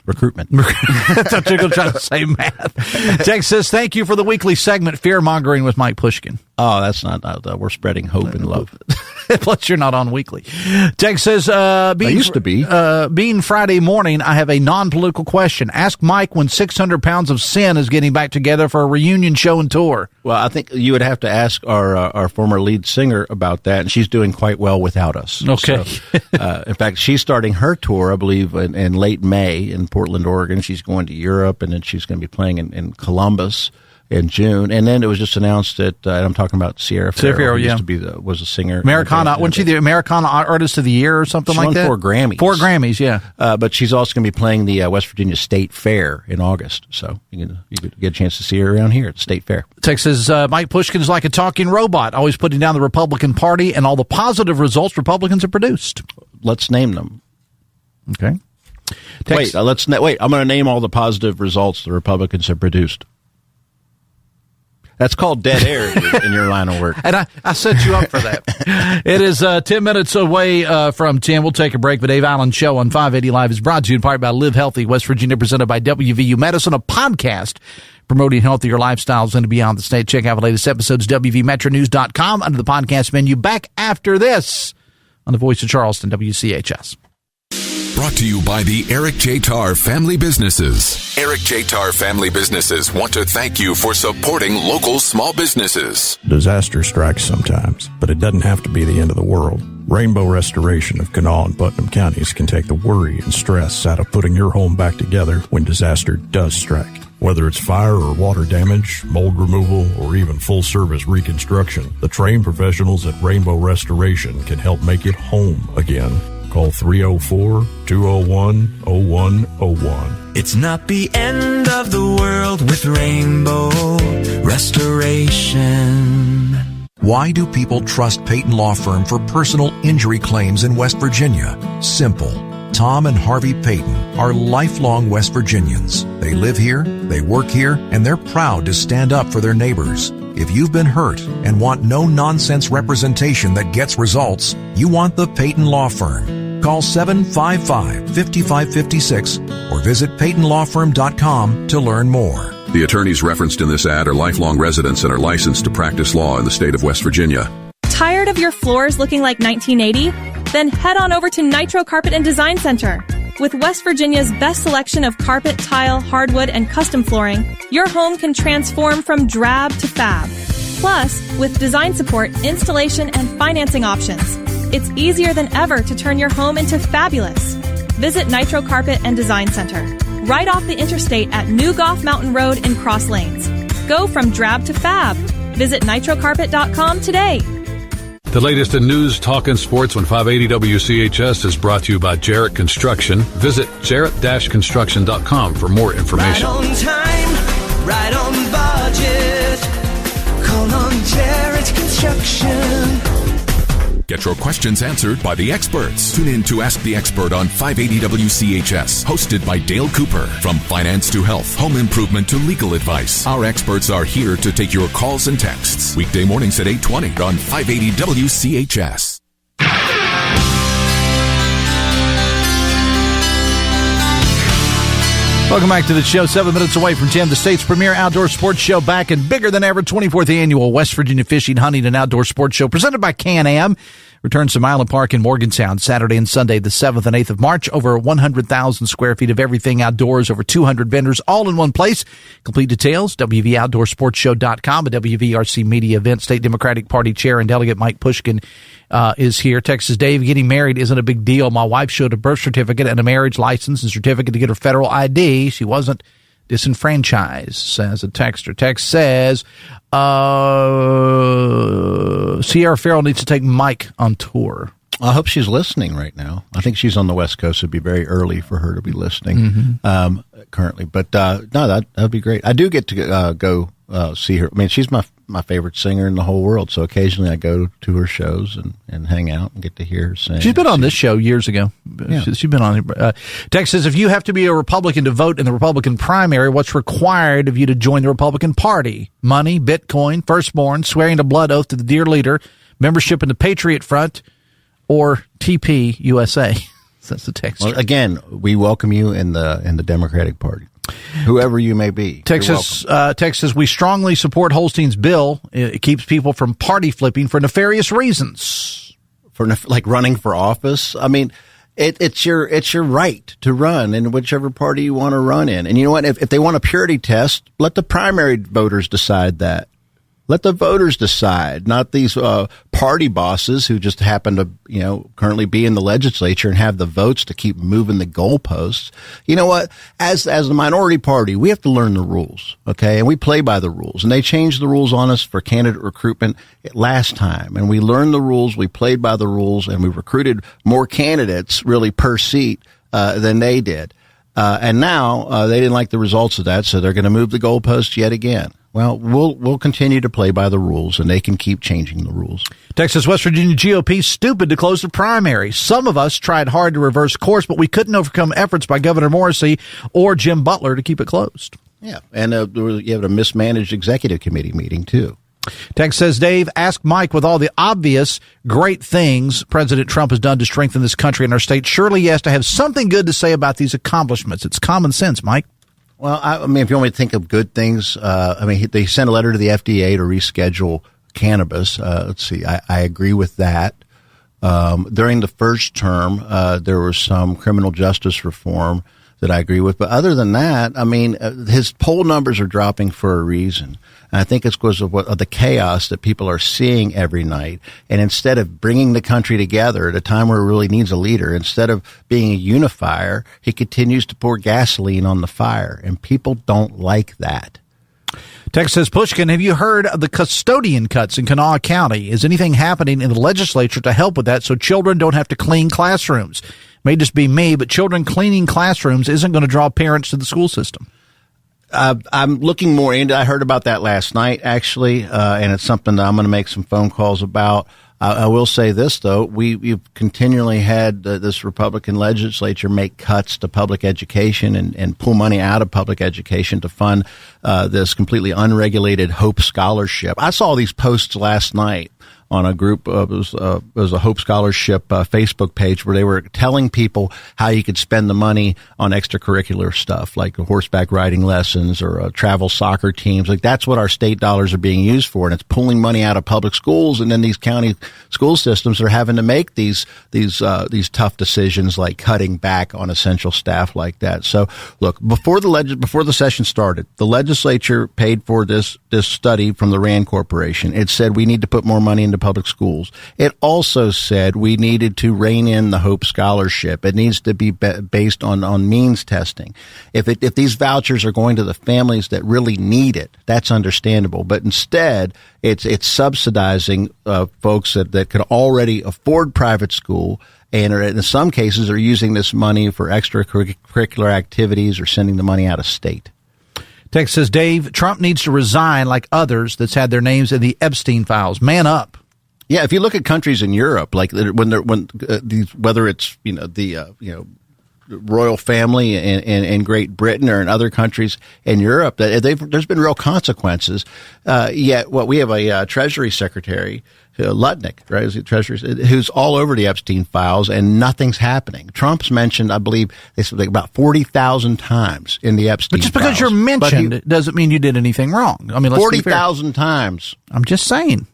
recruitment. I thought you were going to try to say math. Texas, thank you for the weekly segment, Fear Mongering with Mike Pushkin. Oh, that's not. We're spreading hope and love. Plus, you're not on weekly. Tex says, I used to be. Being Friday morning, I have a non-political question. Ask Mike when 600 Pounds of Sin is getting back together for a reunion show and tour. Well, I think you would have to ask our former lead singer about that, and she's doing quite well without us. Okay. So, in fact, she's starting her tour, I believe, in late May in Portland, Oregon. She's going to Europe, and then she's going to be playing in Columbus in June, and then it was just announced that and I'm talking about Sierra Farrell, yeah, used to be was a singer. Americana, wasn't she the Americana Artist of the Year or something like that? She won 4 Grammys. 4 Grammys, yeah. But she's also going to be playing the West Virginia State Fair in August, so you could get a chance to see her around here at the State Fair. Texas, Mike Pushkin is like a talking robot, always putting down the Republican Party and all the positive results Republicans have produced. Let's name them. Okay. Wait, I'm going to name all the positive results the Republicans have produced. That's called dead air in your line of work. And I set you up for that. It is 10 minutes away from 10. We'll take a break. The Dave Allen Show on 580 Live is brought to you in part by Live Healthy West Virginia, presented by WVU Medicine, a podcast promoting healthier lifestyles in and beyond the state. Check out the latest episodes, WVMetroNews.com, under the podcast menu. Back after this on the Voice of Charleston, WCHS. Brought to you by the Eric J. Tarr Family Businesses. Eric J. Tarr Family Businesses want to thank you for supporting local small businesses. Disaster strikes sometimes, but it doesn't have to be the end of the world. Rainbow Restoration of Kanawha and Putnam counties can take the worry and stress out of putting your home back together when disaster does strike. Whether it's fire or water damage, mold removal, or even full-service reconstruction, the trained professionals at Rainbow Restoration can help make it home again. Call 304-201-0101. It's not the end of the world with Rainbow Restoration. Why do people trust Peyton Law Firm for personal injury claims in West Virginia? Simple. Tom and Harvey Peyton are lifelong West Virginians. They live here, they work here, and they're proud to stand up for their neighbors. If you've been hurt and want no-nonsense representation that gets results, you want the Peyton Law Firm. Call 755-5556 or visit PeytonLawFirm.com to learn more. The attorneys referenced in this ad are lifelong residents and are licensed to practice law in the state of West Virginia. Tired of your floors looking like 1980? Then head on over to Nitro Carpet and Design Center. With West Virginia's best selection of carpet, tile, hardwood, and custom flooring, your home can transform from drab to fab. Plus, with design support, installation, and financing options, it's easier than ever to turn your home into fabulous. Visit Nitro Carpet and Design Center, right off the interstate at New Goff Mountain Road in Cross Lanes. Go from drab to fab. Visit nitrocarpet.com today. The latest in news, talk, and sports on 580 WCHS is brought to you by Jarrett Construction. Visit jarrett-construction.com for more information. Right on time, right on budget. Call on Jarrett Construction. Get your questions answered by the experts. Tune in to Ask the Expert on 580 WCHS, hosted by Dale Cooper. From finance to health, home improvement to legal advice, our experts are here to take your calls and texts. Weekday mornings at 8:20 on 580 WCHS. Welcome back to the show. 7 minutes away from 10, the state's premier outdoor sports show, back and bigger than ever. 24th annual West Virginia Fishing, Hunting, and Outdoor Sports Show, presented by Can-Am. Returns to Milan Park in Morgantown Saturday and Sunday, the 7th and 8th of March. Over 100,000 square feet of everything outdoors, over 200 vendors, all in one place. Complete details, WVOutdoorSportsShow.com, a WVRC media event. State Democratic Party Chair and Delegate Mike Pushkin is here. Texas Dave, getting married isn't a big deal. My wife showed a birth certificate and a marriage license and certificate to get her federal ID. She wasn't disenfranchised, says a texter. Text says, Sierra Farrell needs to take Mike on tour. I hope she's listening right now. I think she's on the West Coast. It'd be very early for her to be listening currently. But no, that'd be great. I do get to go see her. I mean, she's my favorite singer in the whole world. So occasionally I go to her shows and hang out and get to hear her sing. She's been on this show years ago. Yeah. She's been on here. Text says, if you have to be a Republican to vote in the Republican primary, what's required of you to join the Republican Party? Money, Bitcoin, firstborn, swearing a blood oath to the dear leader, membership in the Patriot Front, or TP USA. That's the text. Well, again, we welcome you in the Democratic Party, whoever you may be. Texas says, we strongly support Holstein's bill. It keeps people from party flipping for nefarious reasons. For like running for office. I mean, it's your right to run in whichever party you want to run in. And you know what? If they want a purity test, let the primary voters decide that. Let the voters decide, not these party bosses who just happen to, currently be in the legislature and have the votes to keep moving the goalposts. You know what? As a minority party, we have to learn the rules, okay? And we play by the rules. And they changed the rules on us for candidate recruitment last time. And we learned the rules, we played by the rules, and we recruited more candidates really per seat than they did. And now they didn't like the results of that, so they're going to move the goalposts yet again. Well, we'll continue to play by the rules, and they can keep changing the rules. Texas West Virginia GOP stupid to close the primary. Some of us tried hard to reverse course, but we couldn't overcome efforts by Governor Morrissey or Jim Butler to keep it closed. Yeah, and you have a mismanaged executive committee meeting, too. Text says, Dave, ask Mike, with all the obvious great things President Trump has done to strengthen this country and our state, surely he has to have something good to say about these accomplishments. It's common sense, Mike. Well, I mean, if you want me to think of good things, they sent a letter to the FDA to reschedule cannabis. Let's see. I agree with that. During the first term, there was some criminal justice reform that I agree with. But other than that, I mean, his poll numbers are dropping for a reason. And I think it's because of the chaos that people are seeing every night. And instead of bringing the country together at a time where it really needs a leader, instead of being a unifier, he continues to pour gasoline on the fire. And people don't like that. Text says, Pushkin, have you heard of the custodian cuts in Kanawha County? Is anything happening in the legislature to help with that so children don't have to clean classrooms? May just be me, but children cleaning classrooms isn't going to draw parents to the school system. I'm looking more into. I heard about that last night, actually, and it's something that I'm going to make some phone calls about. I will say this, though. We've continually had this Republican legislature make cuts to public education and pull money out of public education to fund this completely unregulated Hope Scholarship. I saw these posts last night on a group of, it was a Hope Scholarship Facebook page where they were telling people how you could spend the money on extracurricular stuff like horseback riding lessons or travel soccer teams. Like that's what our state dollars are being used for, and it's pulling money out of public schools, and then these county school systems are having to make these tough decisions like cutting back on essential staff like that. So look, before the session started, the legislature paid for this study from the Rand Corporation. It said we need to put more money into public schools. It also said we needed to rein in the Hope Scholarship. It needs to be based on means testing. If these vouchers are going to the families that really need it, that's understandable. But instead, it's subsidizing folks that could already afford private school and are, in some cases are using this money for extracurricular activities or sending the money out of state. Text says, Dave, Trump needs to resign like others that's had their names in the Epstein files. Man up. Yeah, if you look at countries in Europe, like whether it's the royal family in Great Britain or in other countries in Europe, there's been real consequences. Yet, we have a Treasury Secretary, Lutnick, right? Is he Treasury? Who's all over the Epstein files, and nothing's happening. Trump's mentioned, I believe, they said about 40,000 times in the Epstein files. But just because you're mentioned doesn't mean you did anything wrong. I mean, 40,000 times. I'm just saying.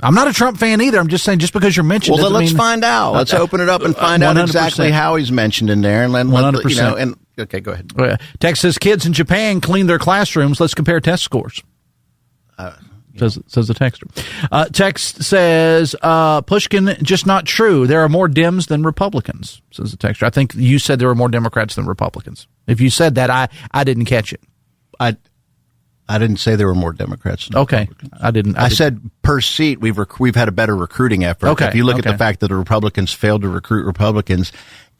I'm not a Trump fan either. I'm just saying, just because you're mentioned. Well, then let's find out. Let's open it up and find 100%. Out exactly how he's mentioned in there. And 100%. Okay, go ahead. Text says kids in Japan clean their classrooms. Let's compare test scores. Says the texter. Text says, Pushkin, just not true. There are more Dems than Republicans, says the texter. I think you said there were more Democrats than Republicans. If you said that, I didn't catch it. I didn't say there were more Democrats than Republicans. I said per seat, we've had a better recruiting effort. Okay. If you look at the fact that the Republicans failed to recruit Republicans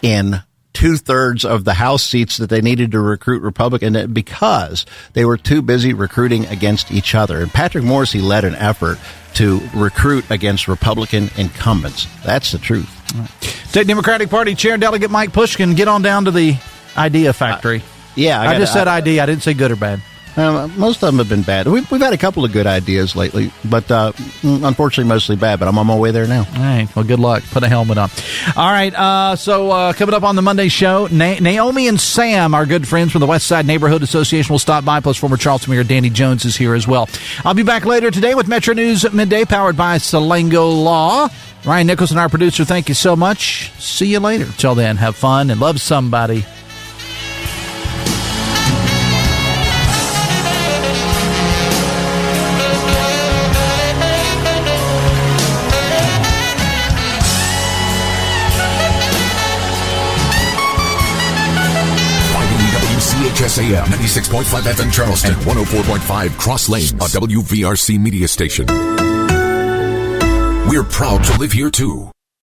in 2/3 of the House seats that they needed to recruit Republican because they were too busy recruiting against each other. And Patrick Morrisey led an effort to recruit against Republican incumbents. That's the truth. State Democratic Party Chair Delegate Mike Pushkin, get on down to the idea factory. I just said idea. I didn't say good or bad. Most of them have been bad. We've had a couple of good ideas lately, but unfortunately mostly bad, but I'm on my way there now. All right. Well, good luck. Put a helmet on. All right. So coming up on the Monday show, Naomi and Sam, our good friends from the West Side Neighborhood Association, will stop by, plus former Charleston Mayor Danny Jones is here as well. I'll be back later today with Metro News Midday, powered by Salango Law. Ryan Nicholson, our producer, thank you so much. See you later. Till then, have fun and love somebody. WCHS AM 96.5 FM Charleston and 104.5 Cross Lanes, a WVRC media station. We're proud to live here too.